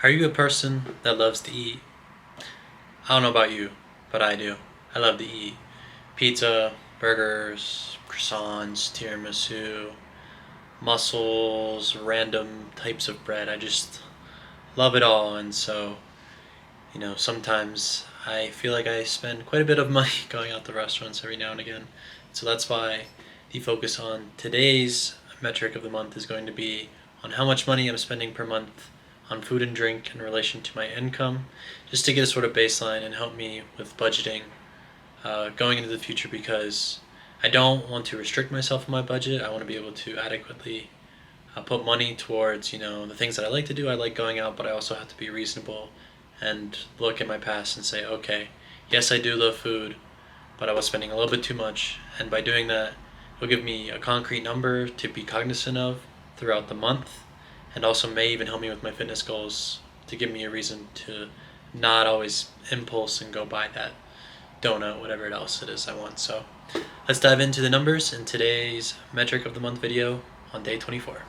Are you a person that loves to eat? I don't know about you, but I do. I love to eat pizza, burgers, croissants, tiramisu, mussels, random types of bread. I just love it all, and so, sometimes I feel like I spend quite a bit of money going out to restaurants every now and again. So that's why the focus on today's metric of the month is going to be on how much money I'm spending per month on food and drink in relation to my income, just to get a sort of baseline and help me with budgeting going into the future, because I don't want to restrict myself in my budget. I want to be able to adequately put money towards the things that I like to do. I like going out, but I also have to be reasonable and look at my past and say, okay, yes, I do love food, but I was spending a little bit too much, and by doing that, it'll give me a concrete number to be cognizant of throughout the month, and also may even help me with my fitness goals to give me a reason to not always impulse and go buy that donut, whatever else it is I want. So let's dive into the numbers in today's metric of the month video on day 24.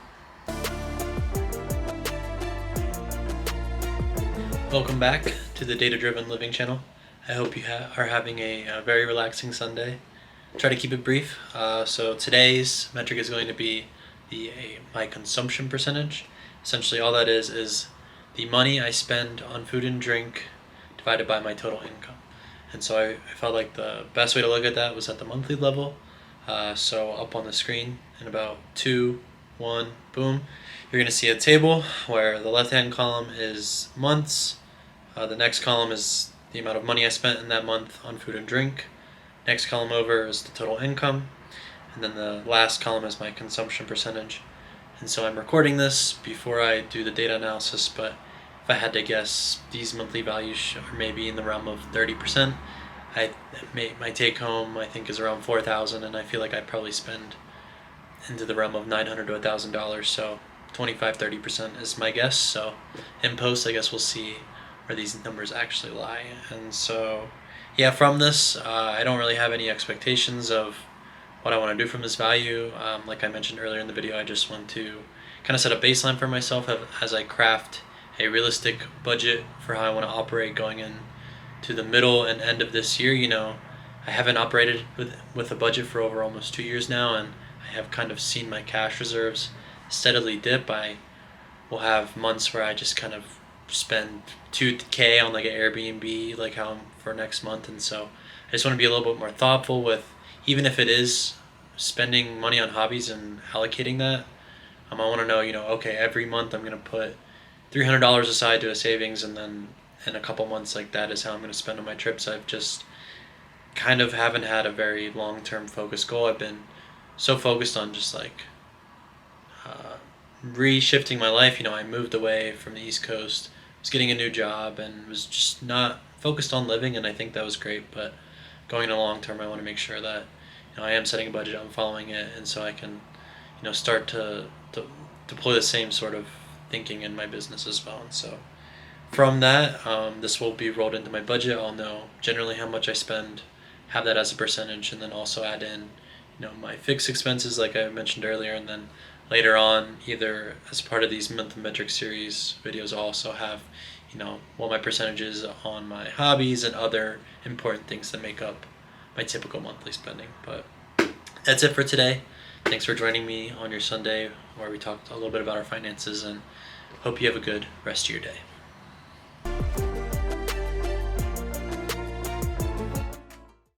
Welcome back to the Data Driven Living channel. I hope you are having a very relaxing Sunday. Try to keep it brief. So today's metric is going to be my consumption percentage. Essentially all that is the money I spend on food and drink divided by my total income. And so I felt like the best way to look at that was at the monthly level. So up on the screen in about 2, 1, boom, you're going to see a table where the left-hand column is months. The next column is the amount of money I spent in that month on food and drink. Next column over is the total income. And then the last column is my consumption percentage. And so I'm recording this before I do the data analysis, but if I had to guess, these monthly values are maybe in the realm of 30%. My take home, I think, is around $4,000, and I feel like I probably spend into the realm of $900 to $1,000. So 25-30% is my guess. So in post, I guess we'll see where these numbers actually lie. And so, yeah, from this, I don't really have any expectations of what I want to do from this value. Like I mentioned earlier in the video, I just want to kind of set a baseline for myself as I craft a realistic budget for how I want to operate going in to the middle and end of this year. I haven't operated with a budget for over almost 2 years now, and I have kind of seen my cash reserves steadily dip. I will have months where I just kind of spend $2K on like an Airbnb, like how for next month, and so I just want to be a little bit more thoughtful with, even if it is spending money on hobbies and allocating that. I want to know, okay, every month I'm going to put $300 aside to a savings, and then in a couple months, like, that is how I'm going to spend on my trips. I've just kind of haven't had a very long-term focused goal. I've been so focused on just like reshifting my life. I moved away from the East Coast, was getting a new job, and was just not focused on living, and I think that was great. But going in the long term, I want to make sure that I am setting a budget, I'm following it, and so I can start to deploy the same sort of thinking in my business as well. And so from that, this will be rolled into my budget. I'll know generally how much I spend, have that as a percentage, and then also add in my fixed expenses like I mentioned earlier, and then later on, either as part of these monthly metric series videos, I'll also have what my percentage is on my hobbies and other important things that make up my typical monthly spending. But that's it for today. Thanks for joining me on your Sunday, where we talked a little bit about our finances, and hope you have a good rest of your day.